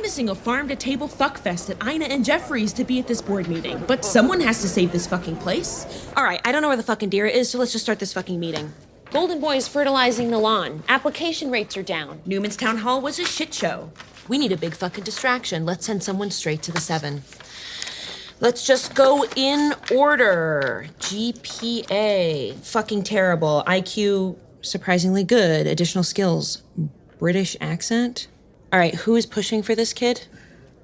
witnessing a farm-to-table fuckfest at Ina and Jeffrey's to be at this board meeting. But someone has to save this fucking place. All right, I don't know where the fucking deer is, so let's just start this fucking meeting. Golden Boy's fertilizing the lawn. Application rates are down. Newman's town hall was a shit show. We need a big fucking distraction. Let's send someone straight to the 7. Let's just go in order. GPA, fucking terrible. IQ, surprisingly good. Additional skills, British accent. All right, who is pushing for this kid?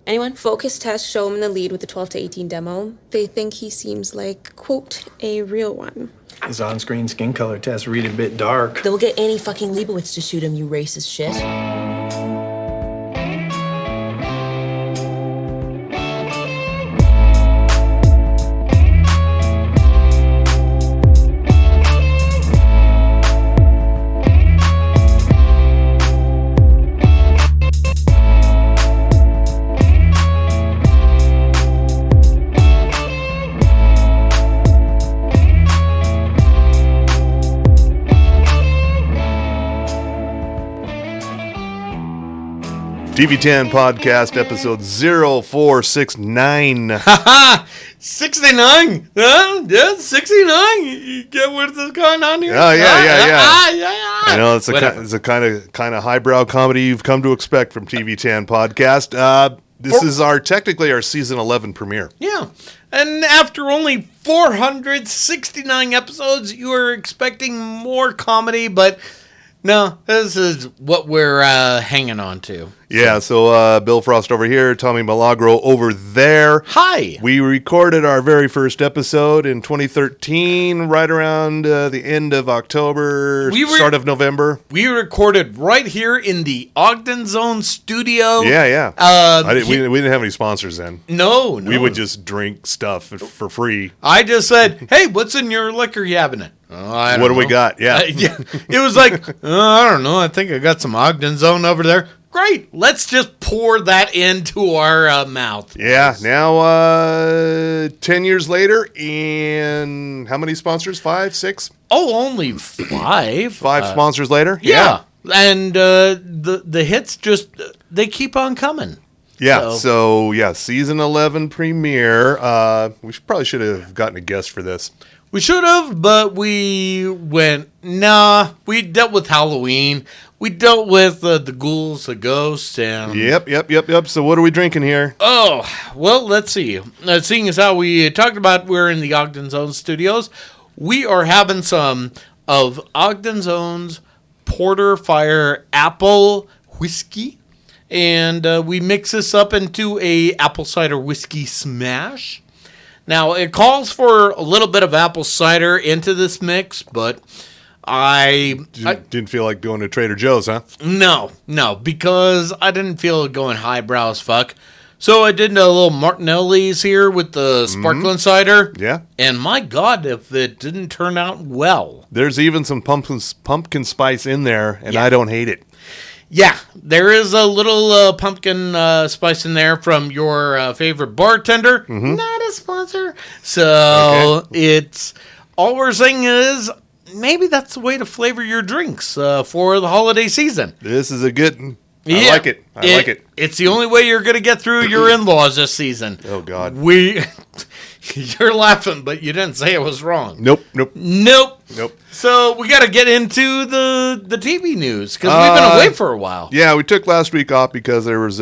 Anyone? Focus tests show him in the lead with the 12 to 18 demo. They think he seems like, quote, a real one. His on-screen skin color test read a bit dark. They'll get Annie fucking Leibovitz to shoot him, you racist shit. TV10 Podcast, episode 0469. Haha! 69! Yeah, 69! You get what's going on here? Oh, yeah. Yeah. I know, it's a kind of highbrow comedy you've come to expect from TV10 Podcast. This is technically our season 11 premiere. Yeah. And after only 469 episodes, you are expecting more comedy, but no, this is what we're hanging on to. Yeah, so Bill Frost over here, Tommy Milagro over there. Hi. We recorded our very first episode in 2013, right around the end of October, start of November. We recorded right here in the Ogden Zone studio. Yeah. We didn't have any sponsors then. No. We would just drink stuff for free. I just said, hey, what's in your liquor cabinet? What do we got? Yeah. It was like, I don't know. I think I got some Ogden Zone over there. Great. Let's just pour that into our mouth. Yeah. Now, 10 years later, and how many sponsors? 5, 6? Oh, only 5. 5 sponsors later? Yeah. And the hits just, they keep on coming. Yeah. So season 11 premiere. We probably should have gotten a guest for this. We should have, but we went, nah. We dealt with Halloween. We dealt with the ghouls, the ghosts, and... Yep. So what are we drinking here? Oh, well, let's see. Seeing as how we talked about we're in the Ogden Zone studios, we are having some of Ogden Zone's Porter Fire Apple Whiskey, and we mix this up into a apple cider whiskey smash. Now, it calls for a little bit of apple cider into this mix, but I didn't feel like going to Trader Joe's, huh? No, because I didn't feel going highbrow as fuck. So I did a little Martinelli's here with the sparkling cider. Yeah. And my God, if it didn't turn out well. There's even some pumpkin spice in there, and I don't hate it. Yeah, there is a little pumpkin spice in there from your favorite bartender. Mm-hmm. Not a sponsor. So It's all we're saying is maybe that's the way to flavor your drinks for the holiday season. This is a good... I like it. I like it. It's the only way you're going to get through your in-laws this season. Oh, God. You're laughing, but you didn't say it was wrong. Nope. So we got to get into the TV news because we've been away for a while. Yeah, we took last week off because there was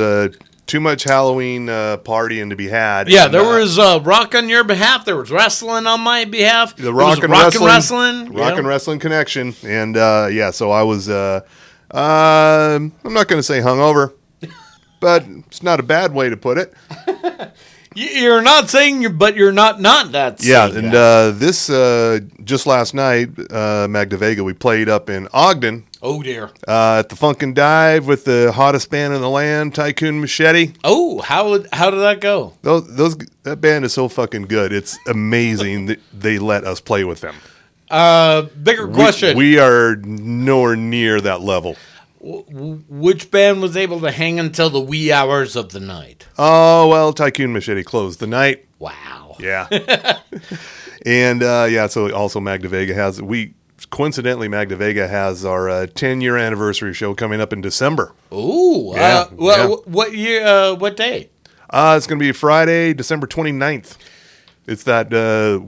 too much Halloween partying to be had. Yeah, there was Rock on your behalf. There was Wrestling on my behalf. The Rock and Wrestling connection. And so I was... I'm not going to say hungover, but it's not a bad way to put it. You're not saying but you're not that. Yeah, and this just last night, Magda Vega, we played up in Ogden. Oh dear! At the Funkin' Dive with the hottest band in the land, Tycoon Machete. Oh, how did that go? That band is so fucking good. It's amazing that they let us play with them. Bigger question. We are nowhere near that level. Which band was able to hang until the wee hours of the night? Oh, well, Tycoon Machete closed the night. Wow. Yeah. And, so also Magda Vega has, we coincidentally, Magda Vega has our 10-year anniversary show coming up in December. Ooh. Yeah, What year? What day? It's going to be Friday, December 29th. It's that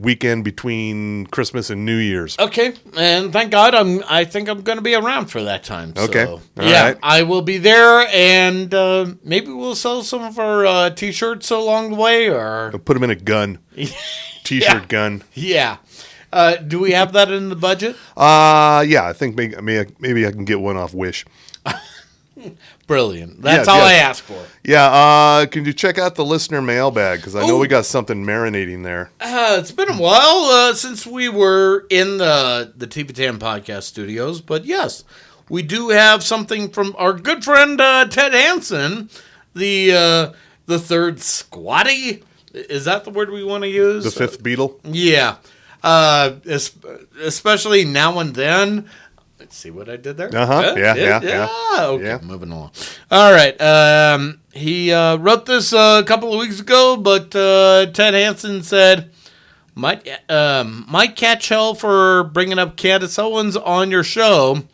weekend between Christmas and New Year's. Okay, and thank God I think I'm going to be around for that time. Okay. So, All yeah, right. I will be there, and maybe we'll sell some of our T-shirts along the way, or I'll put them in a gun. T-shirt gun. yeah. Do we have that in the budget? Yeah, I think maybe I can get one off Wish. Brilliant. That's Yeah, all yeah. I ask for. Yeah, can you check out the listener mailbag? Because I know we got something marinating there. It's been a while since we were in the TV10 podcast studios, but yes, we do have something from our good friend Ted Hansen, the third squatty. Is that the word we want to use? The fifth Beatle? Yeah. Especially now and then. Let's see what I did there. Yeah. Okay, Yeah. moving along. All right. He wrote this a couple of weeks ago, but Ted Hansen said, might catch hell for bringing up Candace Owens on your show.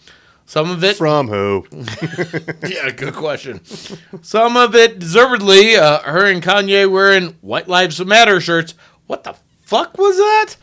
Some of it... From who? Yeah, good question. Some of it deservedly, her and Kanye wearing White Lives Matter shirts. What the fuck was that?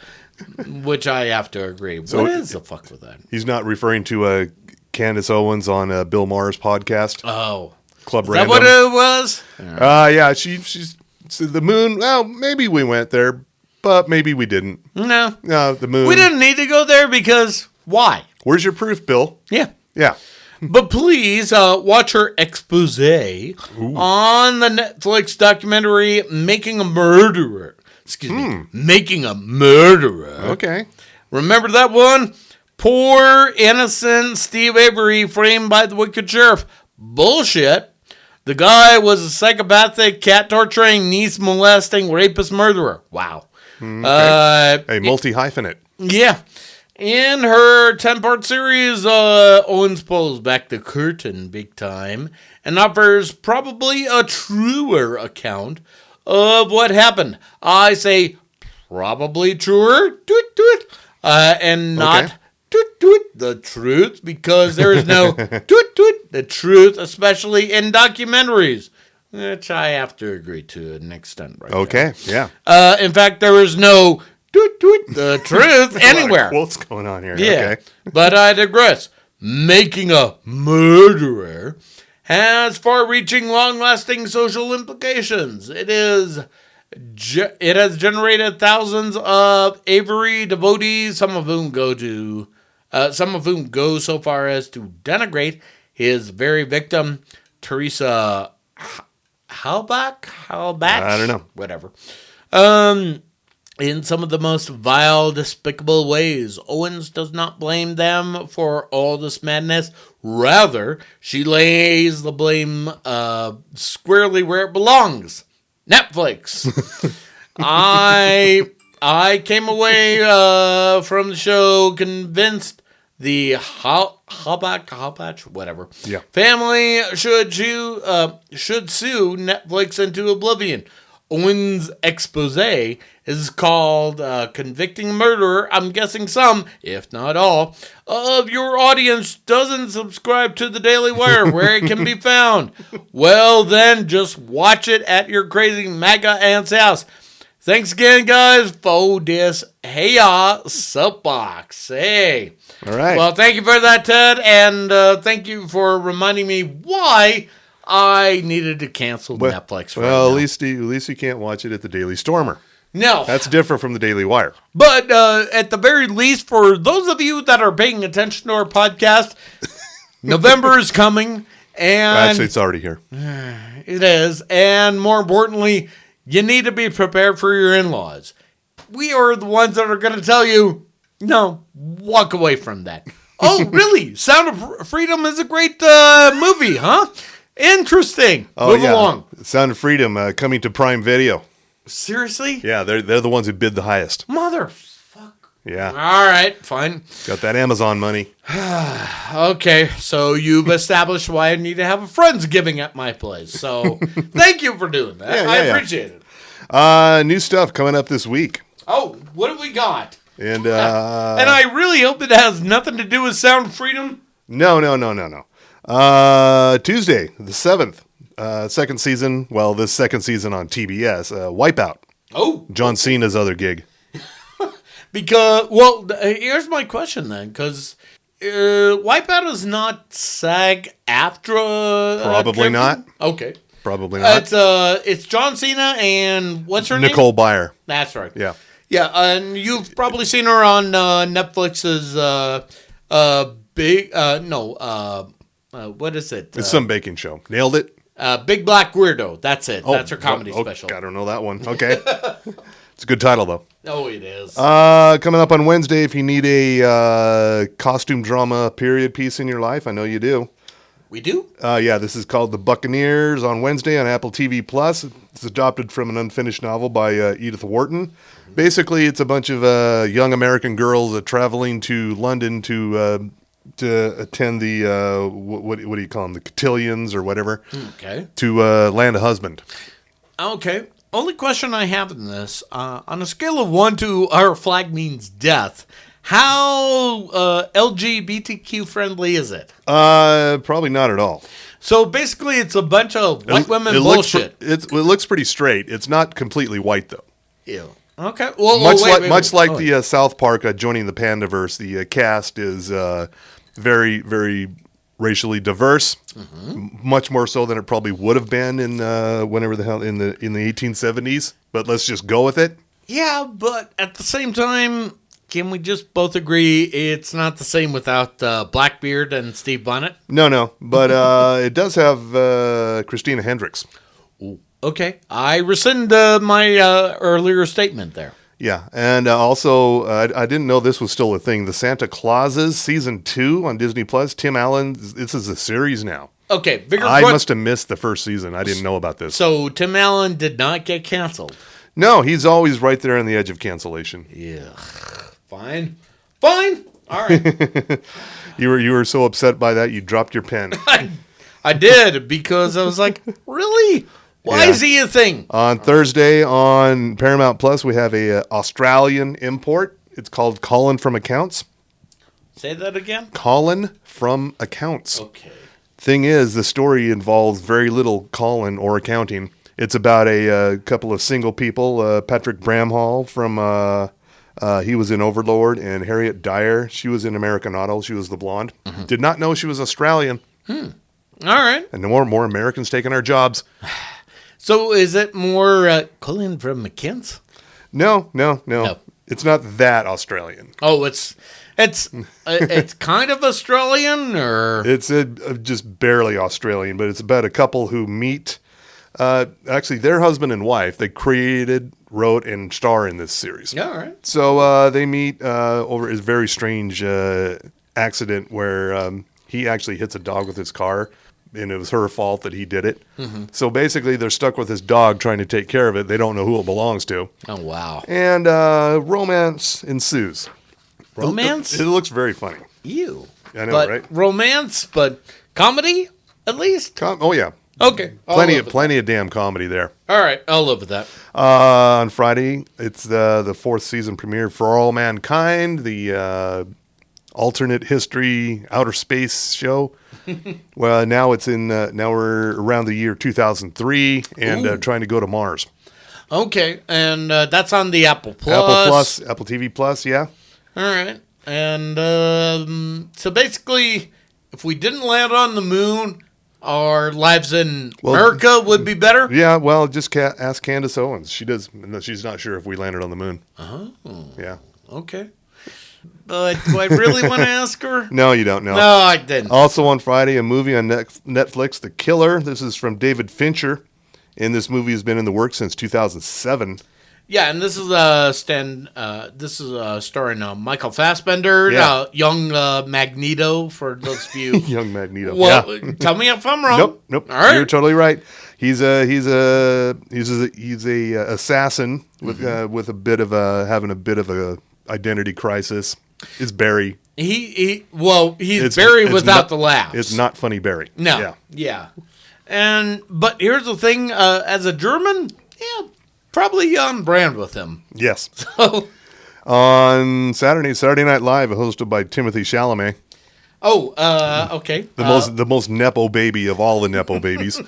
Which I have to agree. So what is the fuck with that? He's not referring to Candace Owens on Bill Maher's podcast. Oh. Club Is Random. that what it was? Yeah, she's so the moon. Well, maybe we went there, but maybe we didn't. No. No, the moon. We didn't need to go there because why? Where's your proof, Bill? Yeah. Yeah. But please watch her expose on the Netflix documentary Making a Murderer. Excuse me. Making a Murderer. Okay. Remember that one? Poor, innocent Steve Avery framed by the wicked sheriff. Bullshit. The guy was a psychopathic, cat-torturing, niece-molesting, rapist murderer. Wow. Hey, multi-hyphenate. Yeah. In her 10-part series, Owens pulls back the curtain big time and offers probably a truer account of what happened. I say probably truer, and not the truth, because there is no the truth, especially in documentaries, which I have to agree to an extent right Okay, yeah. there. In fact, there is no the truth anywhere. What's going on here? Yeah, Okay. but I digress. Making a Murderer has far-reaching, long-lasting social implications. It has generated thousands of Avery devotees, some of whom go so far as to denigrate his very victim, Teresa Halbach. I don't know. Whatever. In some of the most vile, despicable ways. Owens does not blame them for all this madness. Rather, she lays the blame squarely where it belongs. Netflix. I came away from the show convinced the Halbach, whatever. Yeah. Family should sue Netflix into oblivion. Owens' expose is called Convicting Murderer. I'm guessing some, if not all, of your audience doesn't subscribe to the Daily Wire where it can be found. Well, then, just watch it at your crazy MAGA aunt's house. Thanks again, guys, for this soapbox. Hey. All right. Well, thank you for that, Ted, and thank you for reminding me why I needed to cancel Netflix. Well, now. at least you can't watch it at the Daily Stormer. No. That's different from the Daily Wire. But at the very least, for those of you that are paying attention to our podcast, November is coming. And Actually, it's already here. It is. And more importantly, you need to be prepared for your in-laws. We are the ones that are going to tell you, no, walk away from that. Oh, really? Sound of Freedom is a great movie, huh? Interesting. Oh, Move along. Sound of Freedom coming to Prime Video. Seriously? Yeah, they're the ones who bid the highest. Motherfucker. Yeah. All right, fine. Got that Amazon money. Okay, so you've established why I need to have a Friendsgiving at my place. So thank you for doing that. I appreciate it. New stuff coming up this week. Oh, what do we got? And and I really hope it has nothing to do with Sound Freedom. No. Tuesday, the 7th, second season. Well, this second season on TBS, Wipeout. Oh. John Cena's other gig. Because, well, here's my question then, because Wipeout is not SAG-AFTRA. Probably not. Okay. Probably not. It's John Cena and what's her name? Nicole Byer. That's right. Yeah. Yeah, and you've probably seen her on Netflix's what is it? It's some baking show. Nailed it. Big Black Weirdo. That's it. That's her comedy oh, special. I don't know that one. Okay. It's a good title, though. Oh, it is. Coming up on Wednesday, if you need a costume drama period piece in your life, I know you do. We do? Yeah, this is called The Buccaneers on Wednesday on Apple TV+. It's adopted from an unfinished novel by Edith Wharton. Basically, it's a bunch of young American girls traveling to London to attend the, what do you call them, the cotillions or whatever. Okay. To land a husband. Okay. Only question I have in this, on a scale of 1 to our flag means death, how LGBTQ friendly is it? Probably not at all. So basically, it's a bunch of white women bullshit. It looks pretty straight. It's not completely white, though. Ew. Okay. Well, much like the South Park Joining the Pandaverse, the cast is very, very racially diverse. Much more so than it probably would have been in whenever the hell in the 1870s. But let's just go with it. Yeah, but at the same time, can we just both agree it's not the same without Blackbeard and Steve Bonnet? No. But it does have Christina Hendricks. Okay. I rescind my earlier statement there. Yeah, and also, I didn't know this was still a thing. The Santa Clauses, Season 2 on Disney+. Tim Allen, this is a series now. Okay, I must have missed the first season. I didn't know about this. So Tim Allen did not get canceled? No, he's always right there on the edge of cancellation. Yeah. Fine. All right. You were so upset by that, you dropped your pen. I did, because I was like, really? Why is he a thing? On Thursday on Paramount Plus, we have a Australian import. It's called Colin from Accounts. Say that again? Colin from Accounts. Okay. Thing is, the story involves very little Colin or accounting. It's about a couple of single people. Patrick Bramhall from he was in Overlord, and Harriet Dyer. She was in American Idol. She was the blonde. Did not know she was Australian. All right. And more Americans taking our jobs. So is it more Colin from McKin's? No. It's not that Australian. Oh, it's kind of Australian, or it's just barely Australian, but it's about a couple who meet. Actually, their husband and wife. They created, wrote, and star in this series. All right. So they meet over a very strange accident where he actually hits a dog with his car. And it was her fault that he did it. So basically, they're stuck with this dog trying to take care of it. They don't know who it belongs to. Oh, wow. And romance ensues. Romance? It looks very funny. Ew. I know, right? Romance, but comedy, at least? Oh, yeah. Okay. Plenty of damn comedy there. All right. I'll live with that. On Friday, it's the fourth season premiere For All Mankind, the alternate history outer space show. Well, now it's now we're around the year 2003 and trying to go to Mars. Okay, and that's on the Apple Plus. Apple TV Plus, yeah. All right, and so basically, if we didn't land on the moon, our lives in America would be better. Yeah, well, just ask Candace Owens. She's not sure if we landed on the moon. Oh, yeah. Okay. But do I really want to ask her? No, you don't know. No, I didn't. Also on Friday, a movie on Netflix, The Killer. This is from David Fincher, and this movie has been in the works since 2007. Yeah, and this is starring Michael Fassbender, young Magneto. For those of you, young Magneto. Well, tell me if I'm wrong. Nope. All right. You're totally right. He's a assassin with a bit of a identity crisis. Is Barry. He's Barry without the laughs. It's not funny Barry. No. Yeah. But here's the thing, as a German, probably on brand with him. Yes. So On Saturday Night Live, hosted by Timothy Chalamet. Oh, okay. The most Nepo baby of all the Nepo babies.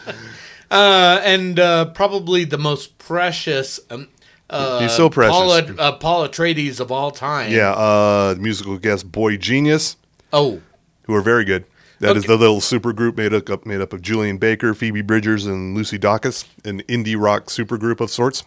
And probably the most precious. He's so precious. Paul Atreides of all time. Yeah, musical guest Boy Genius. Oh. Who are very good. That is the little super group made up of Julian Baker, Phoebe Bridgers, and Lucy Dacus, an indie rock super group of sorts.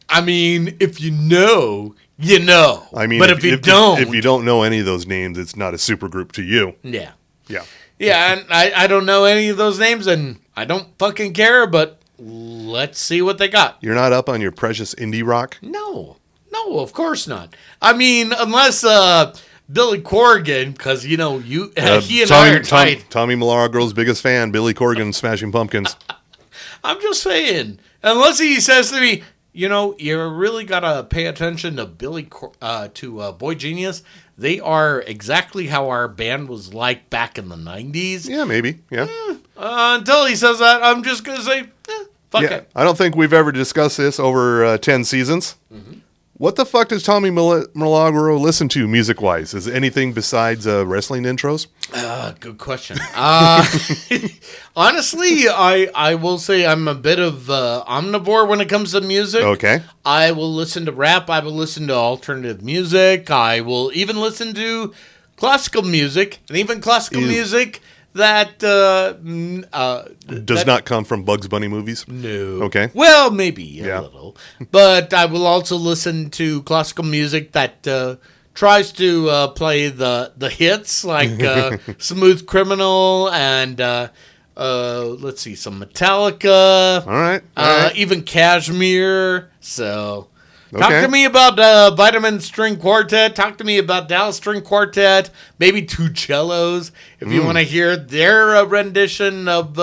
I mean, if you know, you know. I mean, but if you don't know any of those names, it's not a super group to you. Yeah. Yeah. Yeah, and I don't know any of those names, and I don't fucking care, but let's see what they got. You're not up on your precious indie rock? No, of course not. I mean, unless Billy Corgan, because, he and I are tight. Tommy Milagro's biggest fan, Billy Corgan, Smashing Pumpkins. I'm just saying, unless he says to me, you really got to pay attention to Boy Genius. They are exactly how our band was like back in the 90s. Yeah, maybe. Yeah. Until he says that, I'm just going to say, fuck it. I don't think we've ever discussed this over 10 seasons. Mm-hmm. What the fuck does Tommy Milagro listen to music-wise? Is it anything besides wrestling intros? Good question. Honestly, I will say I'm a bit of omnivore when it comes to music. Okay. I will listen to rap. I will listen to alternative music. I will even listen to classical music, and even classical music that does not come from Bugs Bunny movies. No. Okay. Well, maybe a little, but I will also listen to classical music that tries to play the hits like Smooth Criminal and let's see, some Metallica. All right. Even Kashmir. So. Okay. Talk to me about Vitamin String Quartet. Talk to me about Dallas String Quartet. Maybe Two Cellos. If you want to hear their rendition of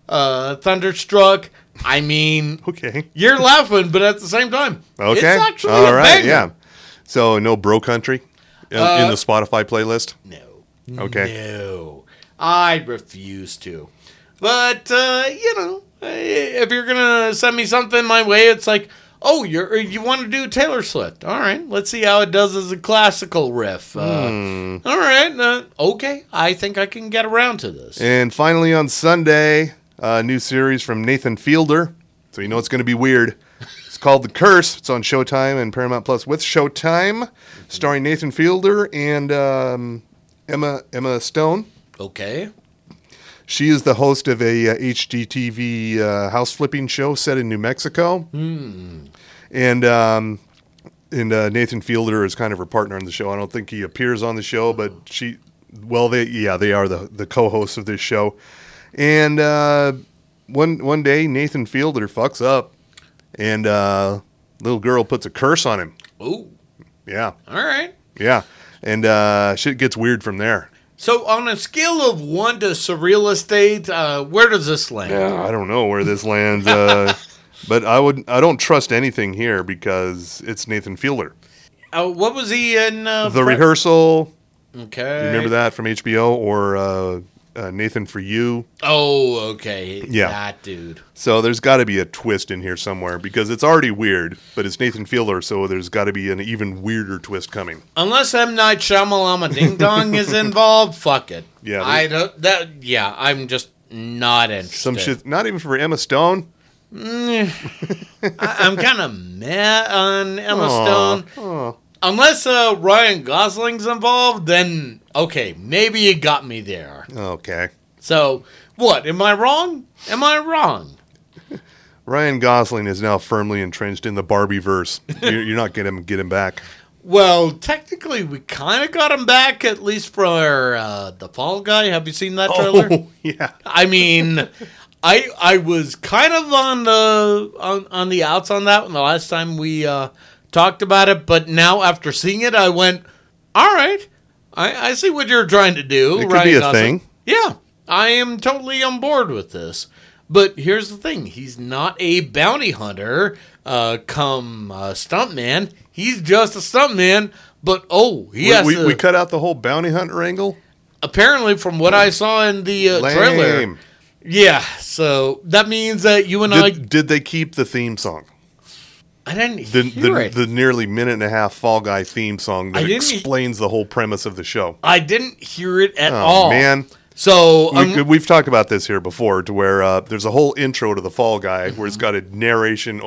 Thunderstruck. I mean, okay, you're laughing, but at the same time, okay, it's actually all a right, banger. yeah. So no bro country in the Spotify playlist. No. Okay. No, I refuse to. But if you're gonna send me something my way, it's like, oh, you want to do Taylor Swift? All right, let's see how it does as a classical riff. All right, okay, I think I can get around to this. And finally on Sunday, a new series from Nathan Fielder. So you know it's going to be weird. It's called The Curse. It's on Showtime and Paramount Plus with Showtime, starring Nathan Fielder and Emma Stone. Okay. She is the host of a HGTV house flipping show set in New Mexico. And Nathan Fielder is kind of her partner on the show. I don't think he appears on the show, but they are the co-hosts of this show. And one day Nathan Fielder fucks up, and little girl puts a curse on him. Ooh. Yeah. All right. Yeah. And shit gets weird from there. So on a scale of 1 to surreal estate, where does this land? Yeah, I don't know where this lands, but I don't trust anything here because it's Nathan Fielder. What was he in? The Rehearsal. Okay. You remember that from HBO or Nathan For You? Oh, okay. Yeah. That dude. So there's got to be a twist in here somewhere because it's already weird, but it's Nathan Fielder, so there's got to be an even weirder twist coming. Unless M. Night Shyamalan Ding Dong is involved, fuck it. Yeah. I'm just not interested. Some shit, not even for Emma Stone. I'm kind of meh on Emma Stone. Unless Ryan Gosling's involved, then okay, maybe you got me there. Okay. So, what? Am I wrong? Am I wrong? Ryan Gosling is now firmly entrenched in the Barbie-verse. You're not going to get him back. Well, technically, we kind of got him back, at least for the Fall Guy. Have you seen that trailer? Oh, yeah. I mean, I was kind of on the outs on that when the last time we talked about it, but now after seeing it, I went, all right, I see what you're trying to do. It could be a thing. Yeah, I am totally on board with this. But here's the thing. He's not a bounty hunter come stuntman. He's just a stuntman, but we cut out the whole bounty hunter angle? Apparently, from what I saw in the trailer. Yeah, so that means that you and I... Did they keep the theme song? I didn't hear it. The nearly minute and a half Fall Guy theme song that I didn't explains the whole premise of the show. I didn't hear it at all. Man. So We've talked about this here before, to where there's a whole intro to the Fall Guy where it's got a narration,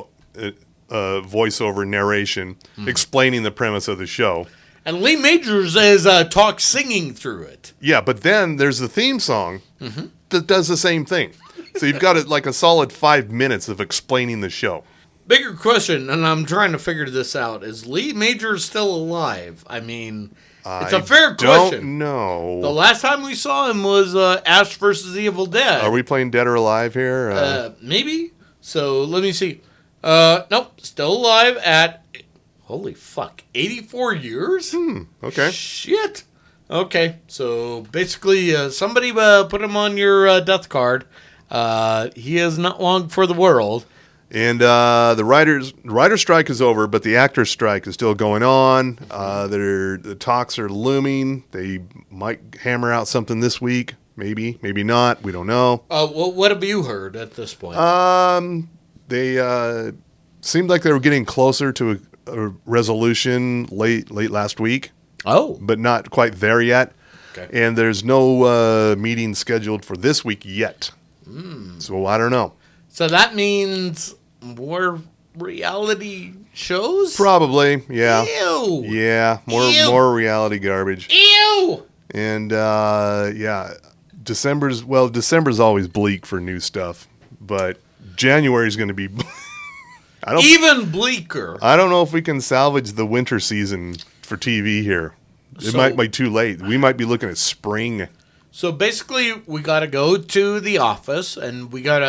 voiceover narration explaining the premise of the show. and Lee Majors is talk singing through it. Yeah, but then there's the theme song that does the same thing. So you've got like a solid 5 minutes of explaining the show. Bigger question, and I'm trying to figure this out: is Lee Majors still alive? I mean, it's a fair question. No. The last time we saw him was Ash versus the Evil Dead. Are we playing Dead or Alive here? Maybe. So let me see. Nope, still alive at, holy fuck, 84 years? Okay. Shit. Okay, so basically somebody put him on your death card. He is not long for the world. And the writer's strike is over, but the actor's strike is still going on. The talks are looming. They might hammer out something this week. Maybe not. We don't know. Well, what have you heard at this point? They seemed like they were getting closer to a resolution late last week. Oh. But not quite there yet. Okay. And there's no meeting scheduled for this week yet. So I don't know. So that means more reality shows? Probably, yeah. Ew. Yeah, Ew. more reality garbage. Ew. And yeah, December's always bleak for new stuff, but January's going to be Even bleaker. I don't know if we can salvage the winter season for TV here. It might be too late. We might be looking at spring. So basically, we got to go to the office, and we got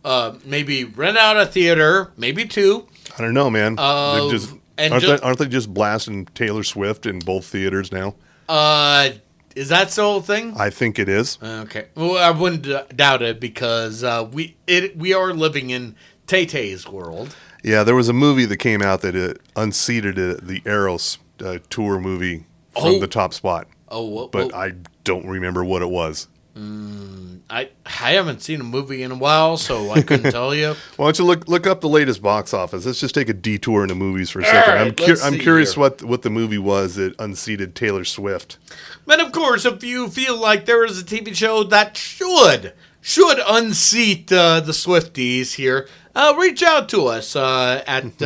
to maybe rent out a theater, maybe two. I don't know, man. Aren't they just blasting Taylor Swift in both theaters now? Is that still a thing? I think it is. Okay. Well, I wouldn't doubt it because we are living in Tay-Tay's world. Yeah, there was a movie that came out that unseated the Eros tour movie from the top spot. But I don't remember what it was. I haven't seen a movie in a while, so I couldn't tell you. Why don't you look up the latest box office? Let's just take a detour into movies for a second. Right, I'm curious what the movie was that unseated Taylor Swift. But of course, if you feel like there is a TV show that should unseat the Swifties here, reach out to us at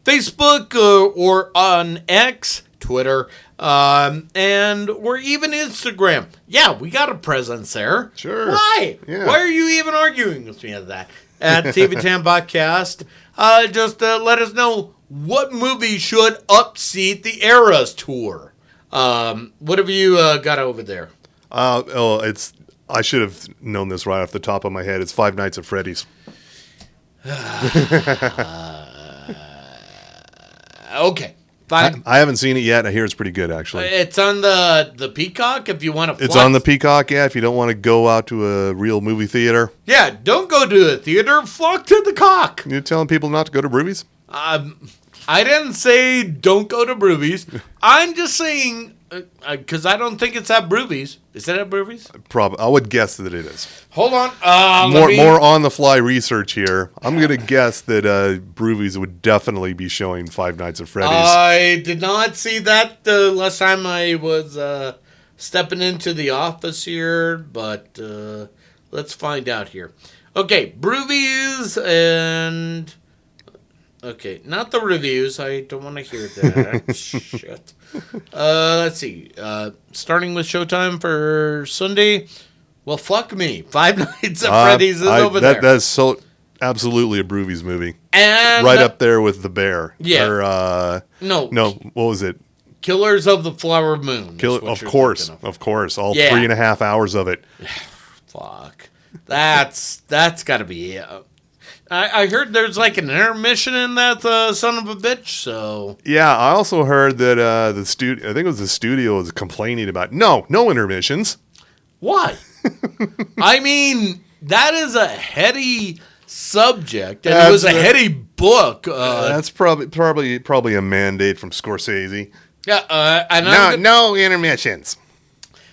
Facebook or on X, Twitter, and or even Instagram. Yeah, we got a presence there. Sure. Why? Yeah. Why are you even arguing with me at that? At TV Tam Podcast. Just let us know what movie should upseat the Eras tour. What have you got over there? I should have known this right off the top of my head. It's Five Nights at Freddy's. Okay. I haven't seen it yet. I hear it's pretty good, actually. It's on the Peacock if you want to. It's on the Peacock, yeah. If you don't want to go out to a real movie theater. Yeah, don't go to a theater. Flock to the cock. You're telling people not to go to movies? I didn't say don't go to movies. I'm just saying because I don't think it's at Broovies. Is it at Broovies? Probably. I would guess that it is. Hold on. More on the fly research here. I'm going to guess that Broovies would definitely be showing Five Nights at Freddy's. I did not see that last time I was stepping into the office here, but let's find out here. Okay, Broovies and... Okay, not the reviews. I don't want to hear that. Shit. Let's see. Starting with Showtime for Sunday. Well, fuck me. Five Nights at Freddy's is over there. That's so absolutely a Broovies movie. And right up there with The Bear. Yeah. Or, no. What was it? Killers of the Flower Moon. Of course. All 3.5 hours of it. Fuck. That's got to be... I heard there's like an intermission in that son of a bitch, so... Yeah, I also heard that I think it was the studio was complaining about, no intermissions. Why? I mean, that is a heady subject, and it was a heady book. That's probably a mandate from Scorsese. Yeah, no intermissions.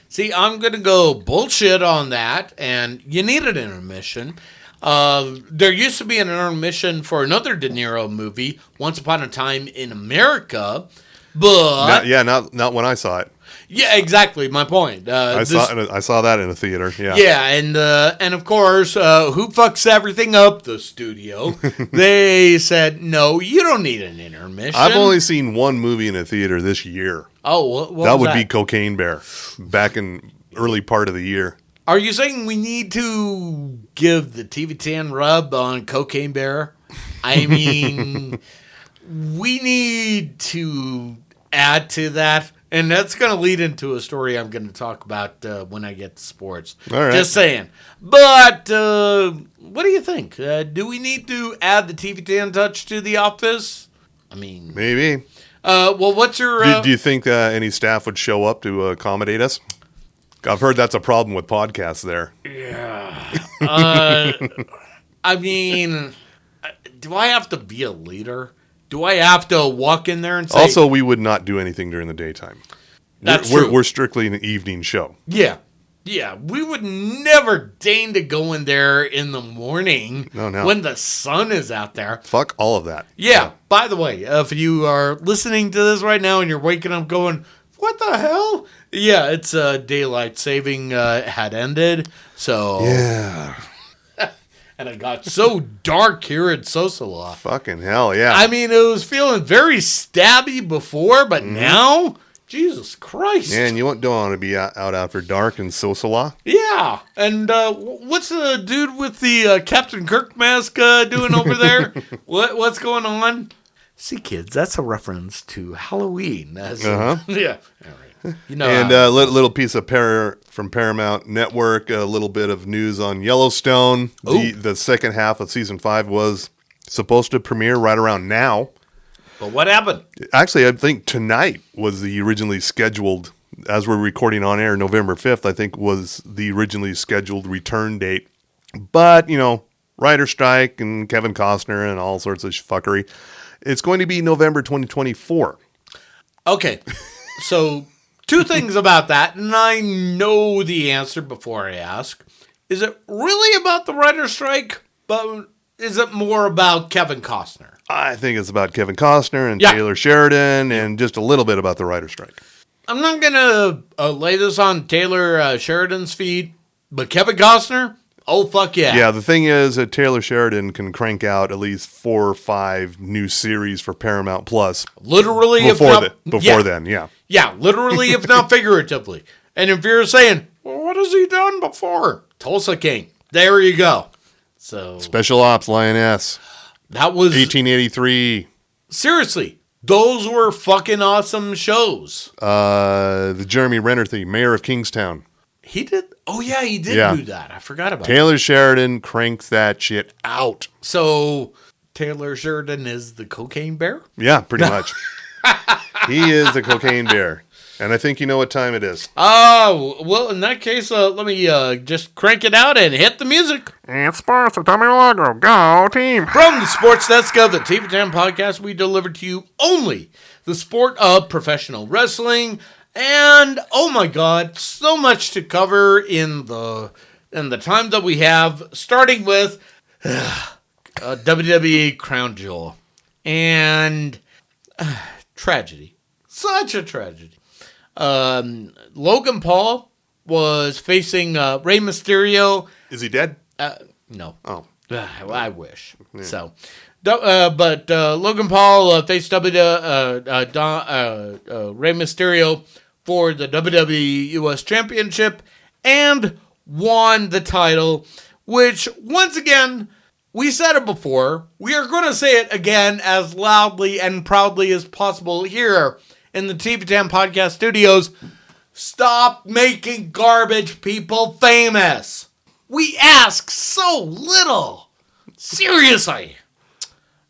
See, I'm going to go bullshit on that, and you need an intermission. There used to be an intermission for another De Niro movie, Once Upon a Time in America, but not when I saw it. Yeah, exactly. My point. I saw that in a theater. Yeah. Yeah, and of course, who fucks everything up? The studio. They said, no, you don't need an intermission. I've only seen one movie in a theater this year. Oh, what that was would be Cocaine Bear, back in early part of the year. Are you saying we need to give the TV10 rub on Cocaine Bear? I mean, we need to add to that. And that's going to lead into a story I'm going to talk about when I get to sports. All right. Just saying. But what do you think? Do we need to add the TV10 touch to The Office? I mean... Maybe. Well, what's your... Do you think any staff would show up to accommodate us? I've heard that's a problem with podcasts there. Yeah. I mean, do I have to be a leader? Do I have to walk in there and say... Also, we would not do anything during the daytime. That's true. We're strictly an evening show. Yeah. Yeah, we would never deign to go in there in the morning when the sun is out there. Fuck all of that. Yeah. By the way, if you are listening to this right now and you're waking up going, what the hell? Yeah, it's daylight saving had ended. So... Yeah. And it got so dark here in Sosala. Fucking hell, yeah. I mean, it was feeling very stabby before, but now, Jesus Christ. Man, you don't want to be out after dark in Sosala? Yeah. And what's the dude with the Captain Kirk mask doing over there? What's going on? See, kids, that's a reference to Halloween. Yeah. All right. You know, and a little piece of from Paramount Network, a little bit of news on Yellowstone. The second half of season 5 was supposed to premiere right around now. But what happened? Actually, I think tonight was the originally scheduled, as we're recording on air, November 5th, I think was the originally scheduled return date. But, writer strike and Kevin Costner and all sorts of fuckery. It's going to be November 2024. Okay. So... Two things about that, and I know the answer before I ask. Is it really about the writer's strike, but is it more about Kevin Costner? I think it's about Kevin Costner and Taylor Sheridan and just a little bit about the writer's strike. I'm not going to lay this on Taylor Sheridan's feet, but Kevin Costner? Oh, fuck yeah. Yeah, the thing is that Taylor Sheridan can crank out at least 4 or 5 new series for Paramount Plus. Literally, before then, yeah. Yeah, literally, if not figuratively. And if you're saying, well, what has he done before? Tulsa King. There you go. So Special Ops Lioness. That was 1883. Seriously, those were fucking awesome shows. The Jeremy Renner thing, Mayor of Kingstown. He did? Oh, yeah, he did do that. I forgot about Taylor Sheridan cranks that shit out. So, Taylor Sheridan is the cocaine bear? Yeah, pretty much. He is the cocaine bear. And I think you know what time it is. Oh, well, in that case, let me just crank it out and hit the music. And sports with Tommy Milagro. Go team. From the Sports Desk of the TV10 podcast, we deliver to you only the sport of professional wrestling. And, oh my God, so much to cover in the time that we have, starting with WWE Crown Jewel. And tragedy. Such a tragedy. Logan Paul was facing Rey Mysterio. Is he dead? No. Oh. I wish. Yeah. So, but Logan Paul faced Rey Mysterio for the WWE US Championship and won the title, which, once again, we said it before. We are going to say it again as loudly and proudly as possible here in the TV10 Podcast Studios. Stop making garbage people famous. We ask so little. Seriously.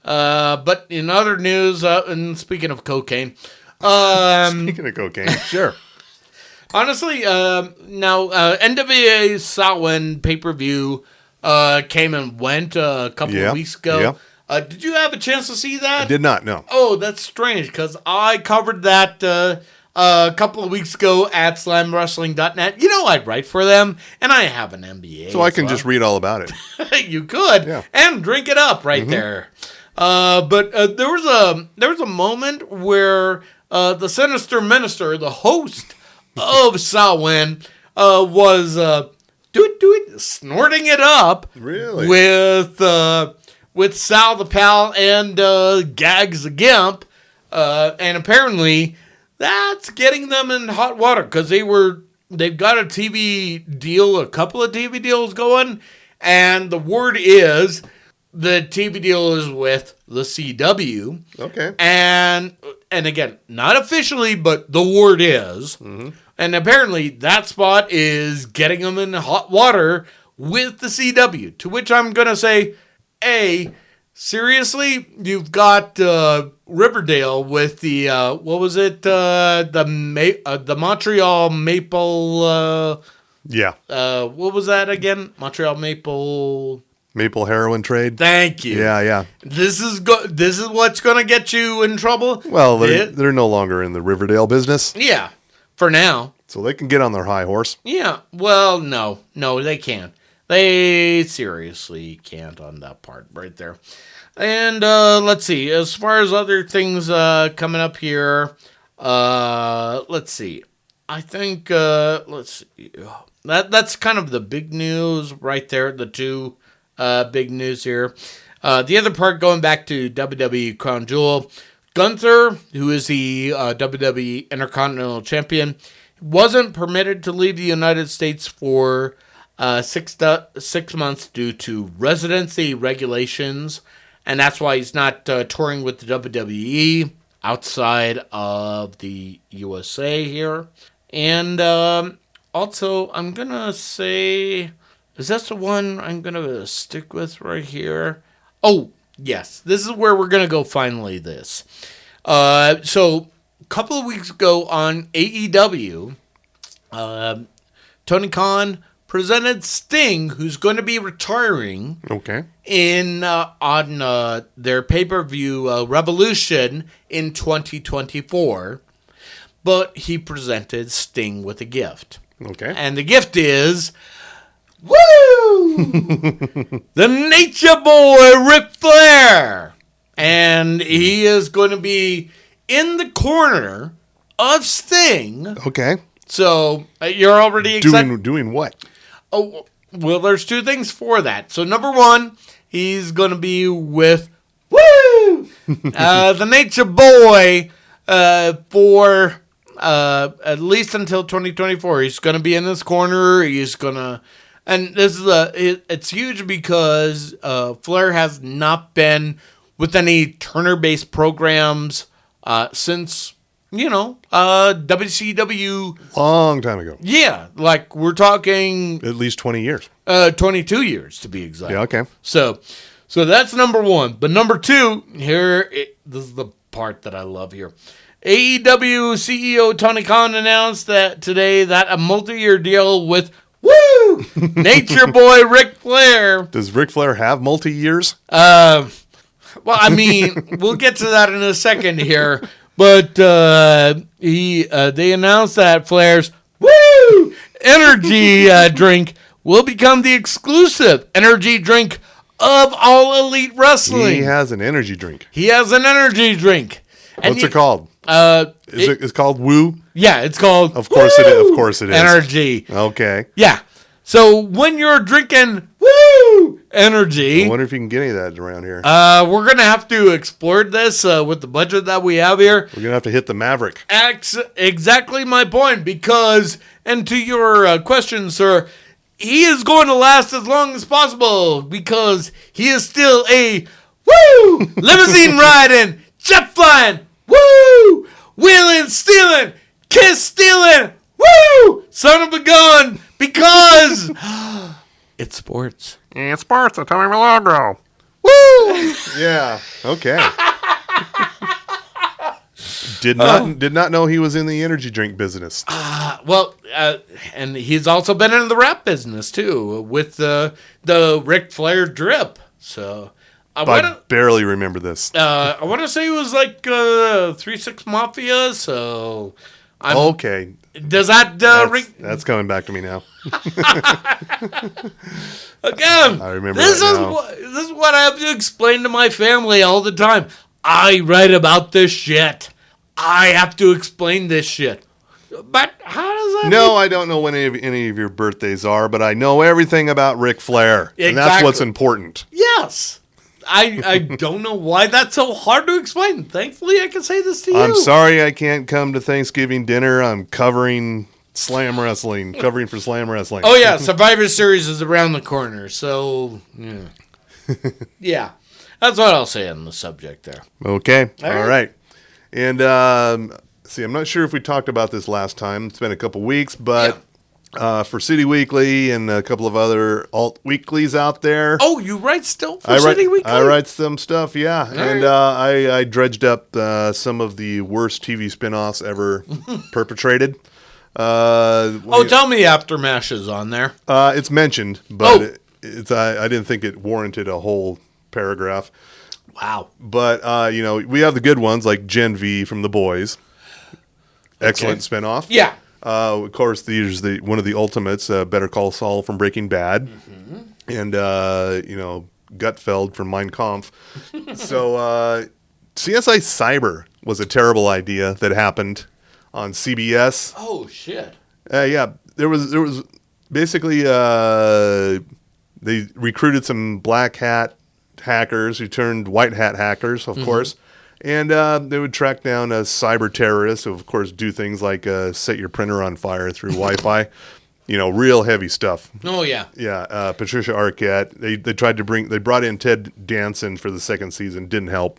But in other news, and speaking of cocaine... Speaking of cocaine, sure. Honestly, now, NWA Samhain pay-per-view came and went a couple of weeks ago. Yeah. Did you have a chance to see that? I did not, no. Oh, that's strange, because I covered that a couple of weeks ago at slamwrestling.net. You know, I'd write for them, and I have an MBA. So I can just read all about it. You could, Yeah. and drink it up right there. But there was a moment where the Sinister Minister, the host of Samhain, was snorting it up. Really? With Sal the Pal and Gags the Gimp, and apparently that's getting them in hot water because they've got a TV deal, a couple of TV deals going, and the word is the TV deal is with the CW. Okay. And again, not officially, but the word is. Mm-hmm. And apparently that spot is getting them in hot water with the CW. To which I'm going to say, A, seriously, you've got Riverdale with the, what was it? The Montreal Maple, Yeah. what was that again? Montreal Maple... Maple heroin trade. Thank you. Yeah. This is what's going to get you in trouble. Well, they're no longer in the Riverdale business, Yeah, for now. so they can get on their high horse. Yeah, well, no, they can't. They seriously can't on that part right there. And let's see. As far as other things coming up here, let's see. I think let's see. That's kind of the big news right there. The two big news here. The other part going back to WWE Crown Jewel, Gunther, who is the WWE Intercontinental Champion, wasn't permitted to leave the United States for 6 months due to residency regulations, and that's why he's not touring with the WWE outside of the USA here. And also, I'm going to say... Is that the one I'm going to stick with right here? Oh, yes. This is where we're going to go finally this. So, a couple of weeks ago on AEW, Tony Khan presented Sting, who's going to be retiring Okay. on their pay-per-view Revolution in 2024. But he presented Sting with a gift. Okay. And the gift is... Woo! The Nature Boy, Ric Flair. And he is going to be in the corner of Sting. Okay. So, you're already excited. Doing what? Oh, well, there's two things for that. So, number one, he's going to be with the Nature Boy for at least until 2024. He's going to be in this corner. He's going to... And this is it's huge because Flair has not been with any Turner-based programs since, WCW. Long time ago. Yeah, like we're talking At least 20 years. 22 years to be exact. Yeah, okay. So that's number one. But number two, this is the part that I love here. AEW CEO Tony Khan announced that today that a multi-year deal with Nature Boy Ric Flair. Does Ric Flair have multi-years? Well, I mean, we'll get to that in a second here. But they announced that Flair's energy drink will become the exclusive energy drink of All Elite Wrestling. He has an energy drink. He has an energy drink. What's it called? It's called Woo? Yeah, it's called... Of course it is. Of course it is. Energy. Okay. Yeah. So when you're drinking energy... I wonder if you can get any of that around here. we're going to have to explore this with the budget that we have here. We're going to have to hit the Maverick. Exactly my point, because... And to your question, sir... He is going to last as long as possible because he is still a limousine riding, jet flying, wheeling, stealing, kiss stealing, son of a gun, because it's sports. It's sports. It's Tommy Milagro. Yeah. Okay. Did not know he was in the energy drink business. And he's also been in the rap business too with the Ric Flair drip. So I barely remember this. I want to say it was like 3-6 Mafia. So Okay. Does that ring? That's coming back to me now. Again, I remember this that is now. this is what I have to explain to my family all the time. I write about this shit. I have to explain this shit. But how does that? No, I don't know when any of your birthdays are, but I know everything about Ric Flair. And that's what's Exactly. important. Yes. I don't know why that's so hard to explain. Thankfully, I can say this to you. I'm sorry I can't come to Thanksgiving dinner. I'm covering Slam Wrestling, covering for Slam Wrestling. Oh yeah, Survivor Series is around the corner, so yeah, yeah. That's what I'll say on the subject there. Okay. All All right. right. And see, I'm not sure if we talked about this last time. It's been a couple weeks, but for City Weekly and a couple of other alt weeklies out there. Oh, you write still for I write, City Weekly? I write some stuff, yeah. And I dredged up some of the worst TV spinoffs ever perpetrated. Tell me Aftermath is on there. It's mentioned, but I didn't think it warranted a whole paragraph. Wow. But, we have the good ones like Gen V from The Boys. Excellent spinoff. Yeah. Of course, there's one of the ultimates, Better Call Saul from Breaking Bad. And, Gutfeld from Mein Kampf. So, CSI Cyber was a terrible idea that happened on CBS. Oh shit. Yeah, there was basically they recruited some black hat hackers who turned white hat hackers, of course, and they would track down cyber terrorists who, of course, do things like set your printer on fire through Wi-Fi. Real heavy stuff. Oh yeah. Yeah, Patricia Arquette. They brought in Ted Danson for the second season. Didn't help.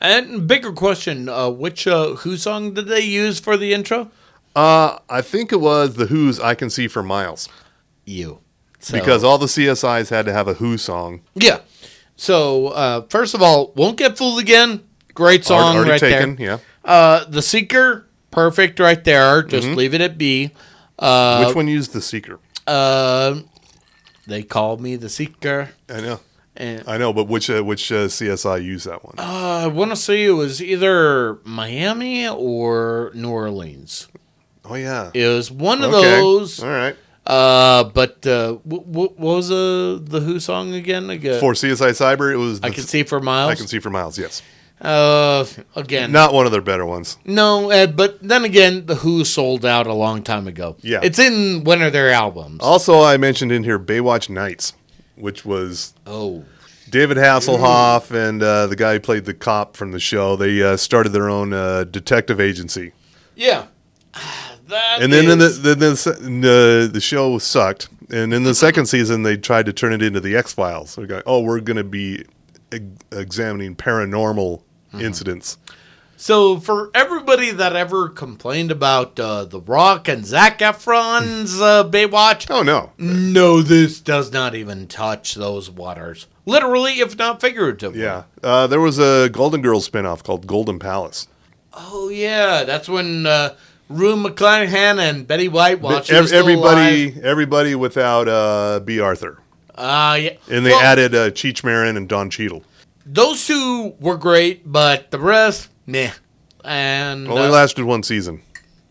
And bigger question: which Who song did they use for the intro? I think it was the Who's "I Can See for Miles" You. because all the CSIs had to have a Who song. Yeah. So first of all, Won't Get Fooled Again. Great song Already right taken, there. yeah. The Seeker. Perfect right there. Just leave it at B. Which one used the Seeker? They called me the Seeker. I know. And I know, but which CSI used that one? I want to say it was either Miami or New Orleans. Oh yeah, It was one of Okay. those. All right. But what was the Who song again? For CSI Cyber, it was I Can See for Miles. I Can See for Miles. Yes, Again, not one of their better ones. no. But then again, the Who sold out a long time ago. Yeah. It's in one of their albums. Also, I mentioned in here Baywatch Nights, which was David Hasselhoff and the guy who played the cop from the show. They started their own detective agency. Yeah. That And then is- the show sucked. And in the second season, they tried to turn it into the X-Files. So we're going to be examining paranormal incidents. So for everybody that ever complained about The Rock and SAG-AFTRA's Baywatch, Oh, no. no, this does not even touch those waters. Literally, if not figuratively. Yeah. There was a Golden Girls spinoff called Golden Palace. Oh, yeah. That's when Rue McClanahan and Betty White, while she was still alive. Everybody without B. Arthur. Yeah. And they added Cheech Marin and Don Cheadle. Those two were great, but the rest, meh. And Only lasted one season.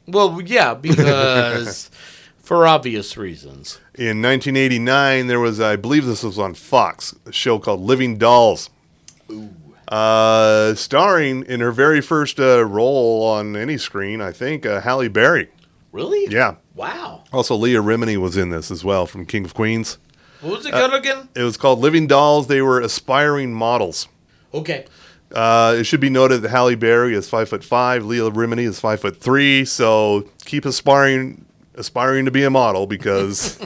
well, yeah, because for obvious reasons. In 1989, there was, I believe this was on Fox, a show called Living Dolls. Starring in her very first role on any screen, I think, Halle Berry. Really? Yeah. Wow. Also, Leah Remini was in this as well from King of Queens. What was it called again? It was called Living Dolls. They were aspiring models. Okay. It should be noted that Halle Berry is 5'5", Leah Remini is 5'3", so keep aspiring to be a model because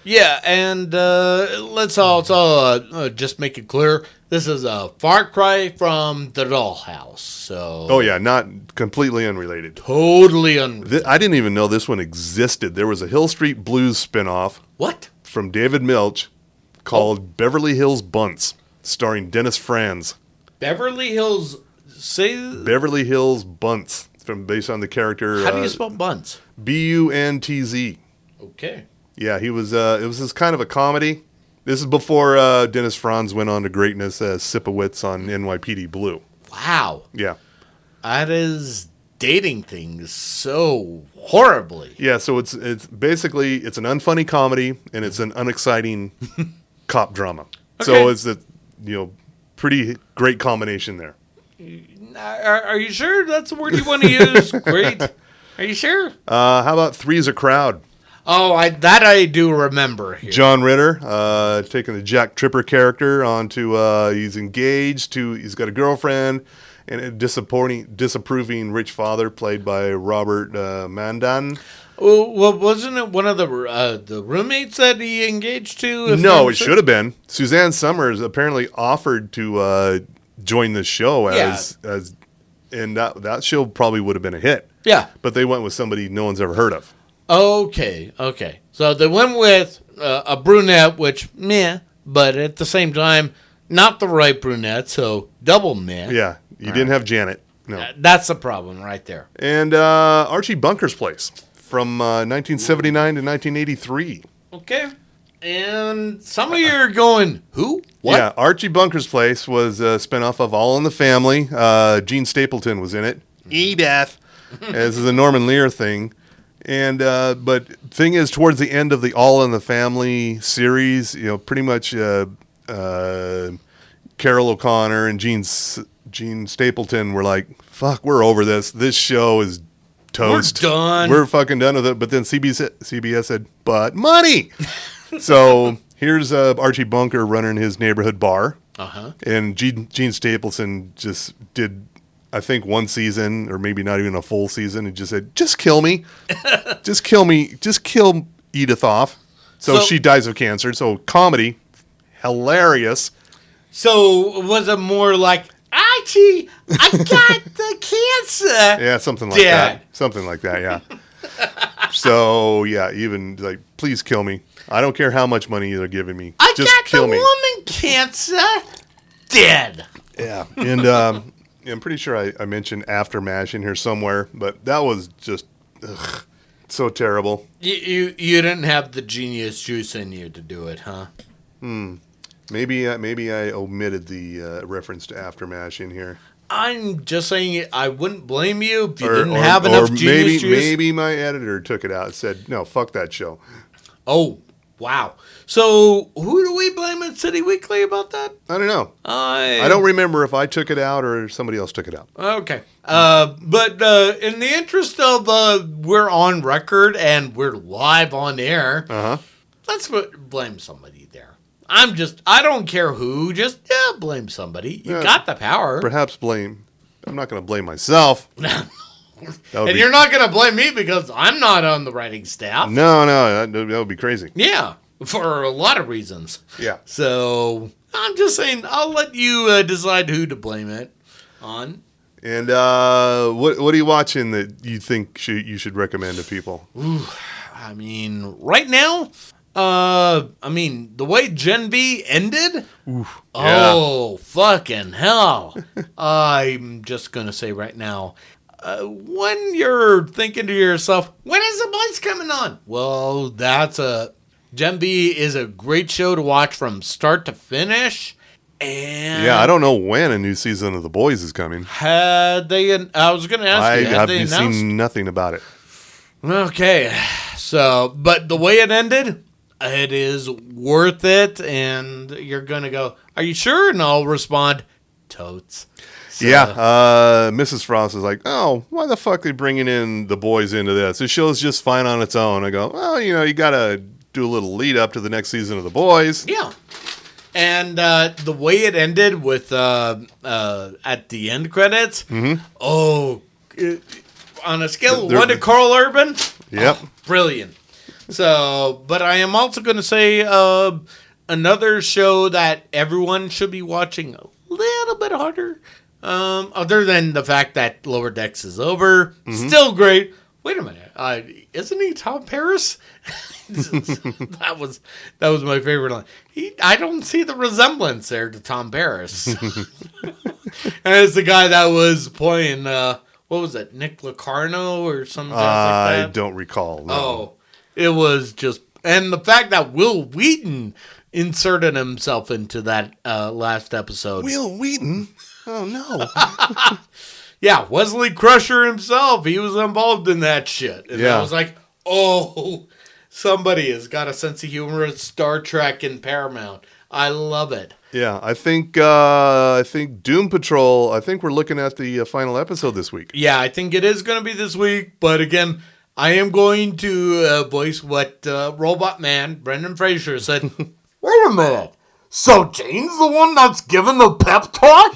Yeah, and let's also just make it clear, this is a far cry from the Dollhouse, so... oh yeah, not completely unrelated. Totally I didn't even know this one existed. There was a Hill Street Blues spinoff What? from David Milch called Beverly Hills Bunts, starring Dennis Franz. Beverly Hills... Say... Beverly Hills Bunts, based on the character. How do you spell buns? Buntz. Okay. Yeah, he was. It was this kind of a comedy. This is before Dennis Franz went on to greatness as Sipowicz on NYPD Blue. Wow. Yeah. That is dating things so horribly. Yeah, so it's basically it's an unfunny comedy and it's an unexciting cop drama. So Okay. it's a pretty great combination there. Are you sure that's the word you want to use? Great. Are you sure? How about Three's a Crowd? Oh, I do remember here. John Ritter taking the Jack Tripper character onto he's engaged to he's got a girlfriend and a disapproving rich father played by Robert Mandan. Well, wasn't it one of the roommates that he engaged to? No, it should have been. Suzanne Summers apparently offered to join the show as and that show probably would have been a hit. Yeah. But they went with somebody no one's ever heard of. Okay. So they went with a brunette, which meh, but at the same time, not the right brunette, so double meh. Yeah, you didn't have Janet. No. That's the problem right there. And Archie Bunker's Place from 1979 to 1983. Okay. And some of you are going, who? What? Yeah, Archie Bunker's Place was a spinoff of All in the Family. Gene Stapleton was in it. Edith. This is a Norman Lear thing. And but thing is, towards the end of the All in the Family series, pretty much Carol O'Connor and Gene Stapleton were like, "Fuck, we're over this. This show is toast. We're done. We're fucking done with it." But then CBS said, "But money." So here's Archie Bunker running his neighborhood bar, and Gene Stapleton just did. I think one season, or maybe not even a full season, and just said, "Just kill me, just kill me, just kill Edith off." So she dies of cancer. So comedy, hilarious. So was it more like, Archie, I got the cancer? Yeah, something like that. Something like that. Yeah. So yeah, even like, please kill me. I don't care how much money you're giving me. I just got kill the me. woman cancer. Dead. Yeah, and I'm pretty sure I mentioned Aftermash in here somewhere, but that was just so terrible. You didn't have the genius juice in you to do it, huh? Maybe I omitted the reference to Aftermash in here. I'm just saying I wouldn't blame you if you didn't have enough genius juice. Maybe my editor took it out and said, "No, fuck that show." Oh, wow. So who do we blame at City Weekly about that? I don't know. I don't remember if I took it out or somebody else took it out. Okay. But in the interest of we're on record and we're live on air, let's blame somebody there. I don't care who, just blame somebody. You got the power. Perhaps blame. I'm not going to blame myself. And you're not going to blame me because I'm not on the writing staff. No, that would be crazy. Yeah, for a lot of reasons. Yeah. So I'm just saying, I'll let you decide who to blame it on. And what are you watching that you think you should recommend to people? I mean, right now, the way Gen V ended, oh, fucking hell. I'm just going to say right now, when you're thinking to yourself, when is the Boys coming on? Well, Gen V is a great show to watch from start to finish. And yeah, I don't know when a new season of The Boys is coming. I was going to ask you, have they announced? I've seen nothing about it. Okay, so, but the way it ended, it is worth it, and you're going to go, are you sure? And I'll respond, totes. So, yeah, Mrs. Frost is like, oh, why the fuck are they bringing in The Boys into this? This show's just fine on its own. I go, well, you got to do a little lead up to the next season of The Boys. Yeah. And the way it ended with at the end credits, on a scale of 1 to Carl Urban, yep, brilliant. So, but I am also going to say another show that everyone should be watching a little bit harder, other than the fact that Lower Decks is over. Still great. Wait a minute, isn't he Tom Paris? that was my favorite line. I don't see the resemblance there to Tom Paris. And it's the guy that was playing, what was it, Nick Locarno or something like that? I don't recall. No. Oh, it was just, and the fact that Will Wheaton inserted himself into that last episode. Will Wheaton? Oh, no. Yeah, Wesley Crusher himself, he was involved in that shit. And I was like, oh, somebody has got a sense of humor at Star Trek and Paramount. I love it. Yeah, I think Doom Patrol, I think we're looking at the final episode this week. Yeah, I think it is going to be this week. But again, I am going to voice what Robot Man, Brendan Fraser, said. Wait a minute. So Jane's the one that's giving the pep talk?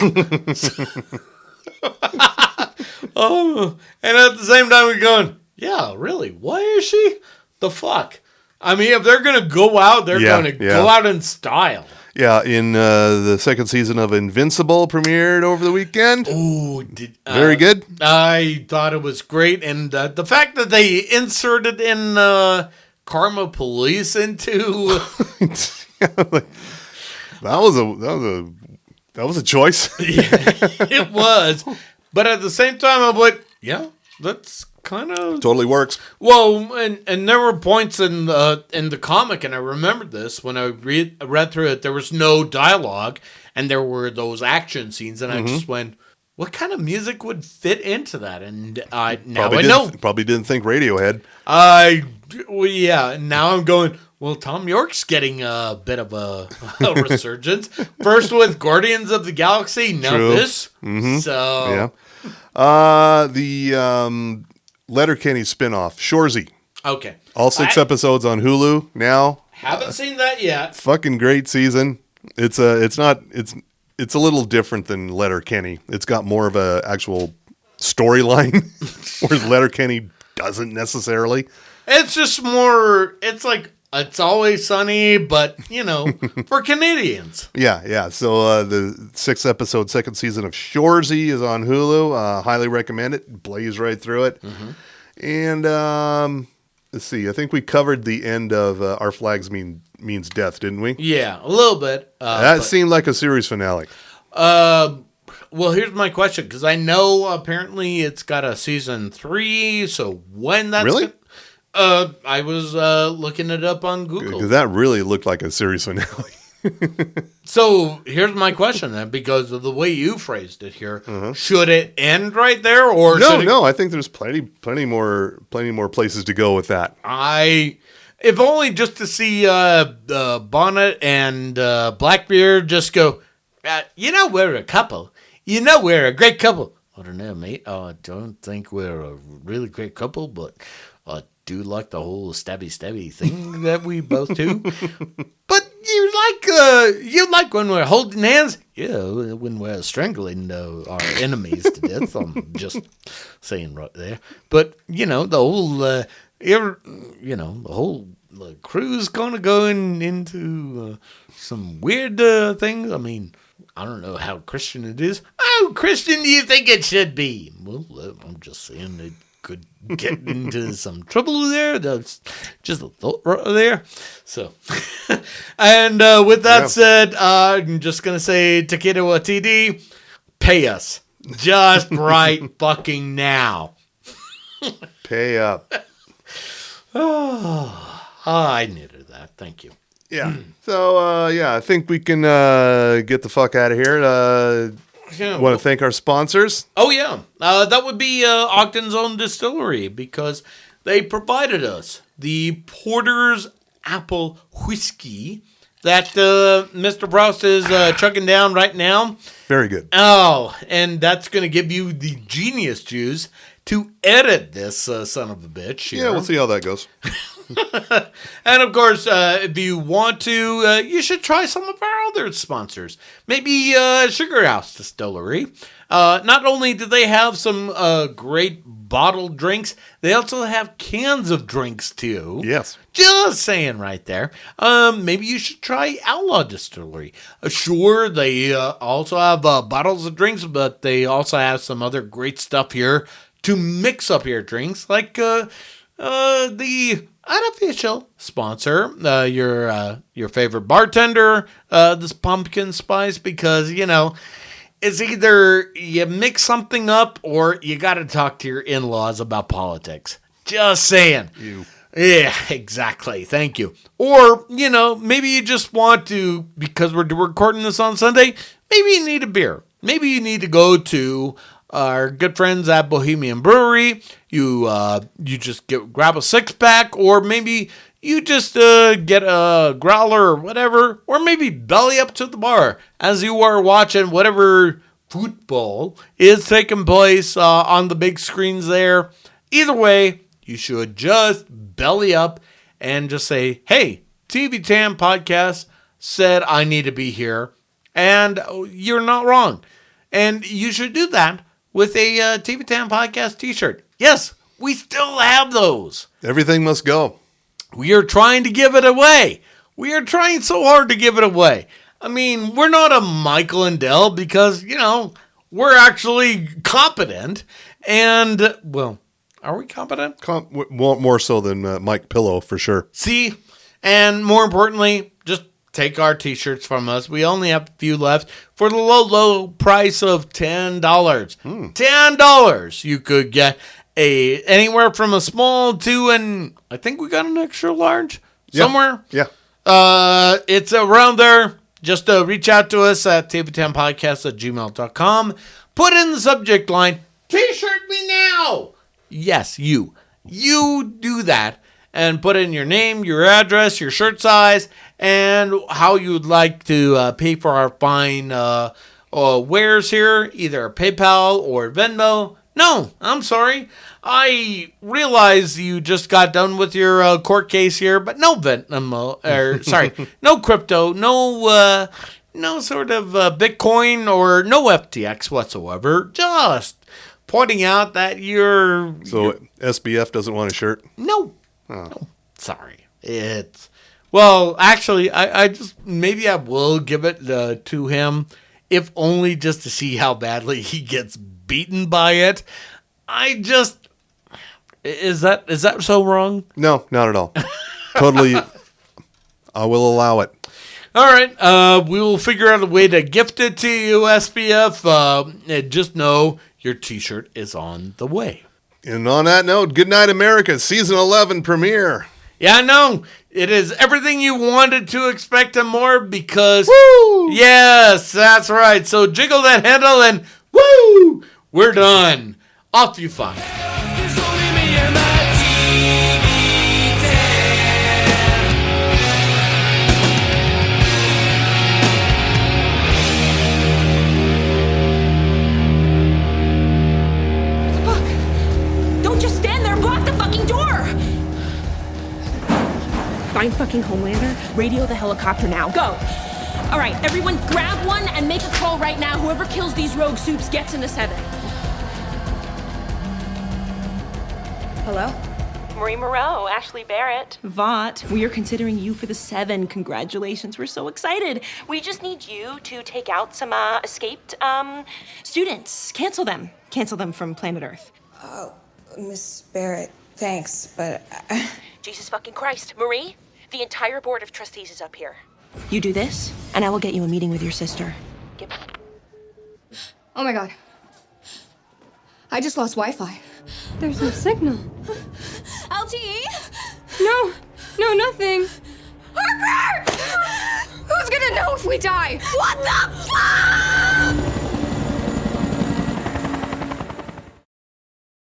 Oh, and at the same time we're going, yeah, really? Why is she? The fuck? I mean, if they're going to go out, they're going to go out in style. Yeah, in the second season of Invincible premiered over the weekend. Oh, very good. I thought it was great, and the fact that they inserted in Karma Police into that was a choice. It was, but at the same time, I'm like, yeah, that's kind of totally works. Well, and there were points in the comic, and I remembered this when I read through it. There was no dialogue, and there were those action scenes, and I just went, "What kind of music would fit into that?" And I know. Probably didn't think Radiohead. Now I'm going. Well, Tom York's getting a bit of a resurgence. First with Guardians of the Galaxy, now this. So the Letterkenny spinoff, Shoresy. Okay. All 6 episodes on Hulu now. Haven't seen that yet. Fucking great season. It's a little different than Letterkenny. It's got more of a actual storyline, whereas Letterkenny doesn't necessarily. It's just more. It's like It's Always Sunny, but for Canadians. Yeah. So the 6th episode, 2nd season of Shoresy is on Hulu. Highly recommend it. Blaze right through it. And let's see. I think we covered the end of Our Flags Means Death, didn't we? Yeah, a little bit. That seemed like a series finale. Well, here's my question, because I know apparently it's got a season 3. So when that's really? I was looking it up on Google. Because that really looked like a series finale. So here's my question then, because of the way you phrased it here. Should it end right there, or no? I think there's plenty more places to go with that. If only just to see Bonnet and Blackbeard just go. We're a couple. We're a great couple. I don't know, mate. I don't think we're a really great couple, but I do like the whole stabby thing that we both do. But you like when we're holding hands? Yeah, when we're strangling our enemies to death. I'm just saying right there. But the whole crew's kind of going into some weird things. I mean, I don't know how Christian it is. How Christian do you think it should be? Well, I'm just saying it could get into some trouble there. That's just a thought right there. So, and with that said, I'm just going to say, Takedo TD, pay us. Just right fucking now. Pay up. I needed that. Thank you. Yeah. So, I think we can get the fuck out of here. Want to thank our sponsors? Oh, yeah. That would be Ogden's Own Distillery, because they provided us the Porter's Apple Whiskey that Mr. Proust is chugging down right now. Very good. Oh, and that's going to give you the genius juice to edit this son of a bitch here. Yeah, we'll see how that goes. And of course, if you want to, you should try some of our other sponsors. Maybe Sugar House Distillery. Not only do they have some great bottled drinks, they also have cans of drinks too. Yes. Just saying right there. Maybe you should try Outlaw Distillery. Sure, they also have bottles of drinks, but they also have some other great stuff here to mix up your drinks, like the unofficial sponsor, your favorite bartender, this pumpkin spice, because it's either you mix something up or you got to talk to your in-laws about politics. Just saying. Yeah, exactly. Thank you. Or maybe you just want to, because we're recording this on Sunday, maybe you need a beer. Maybe you need to go to our good friends at Bohemian Brewery. You just grab a 6-pack, or maybe you just get a growler or whatever, or maybe belly up to the bar as you are watching whatever football is taking place on the big screens there. Either way, you should just belly up and just say, hey, TV Tam Podcast said I need to be here. And you're not wrong. And you should do that with a TV Tam Podcast t-shirt. Yes, we still have those. Everything must go. We are trying to give it away. We are trying so hard to give it away. I mean, we're not a Michael and Dell because, we're actually competent. And, well, are we competent? More so than Mike Pillow, for sure. See? And more importantly, just take our t-shirts from us. We only have a few left for the low price of $10. $10. You could get anywhere from a small to I think we got an extra large somewhere. Yeah. It's around there. Just reach out to us at tvtampodcast@gmail.com. Put in the subject line, T-shirt me now. Yes, you. You do that and put in your name, your address, your shirt size, and how you'd like to pay for our fine wares here, either PayPal or Venmo. No, I'm sorry. I realize you just got done with your court case here, but no Venmo, no crypto, no sort of Bitcoin or no FTX whatsoever. Just pointing out that SBF doesn't want a shirt? No. Oh. No. Sorry. Well, actually, I just, maybe I will give it to him, if only just to see how badly he gets beaten by it. Is that so wrong? No, not at all. Totally, I will allow it. All right, we will figure out a way to gift it to you, SPF. And just know your T-shirt is on the way. And on that note, Good Night America, Season 11 premiere. Yeah, I know. It is everything you wanted to expect and more because... Woo! Yes, that's right. So jiggle that handle and woo! We're done. Off you fuck. Find fucking Homelander, radio the helicopter now. Go! All right, everyone grab one and make a call right now. Whoever kills these rogue soups gets into 7. Hello? Marie Moreau, Ashley Barrett. Vought, we are considering you for the 7. Congratulations, we're so excited. We just need you to take out some escaped students. Cancel them. Cancel them from planet Earth. Oh, Miss Barrett, thanks, but... Jesus fucking Christ. Marie, the entire board of trustees is up here. You do this, and I will get you a meeting with your sister. Oh my God. I just lost Wi-Fi. There's no signal. LTE? No, nothing. Harper! Who's gonna know if we die? What the fuck?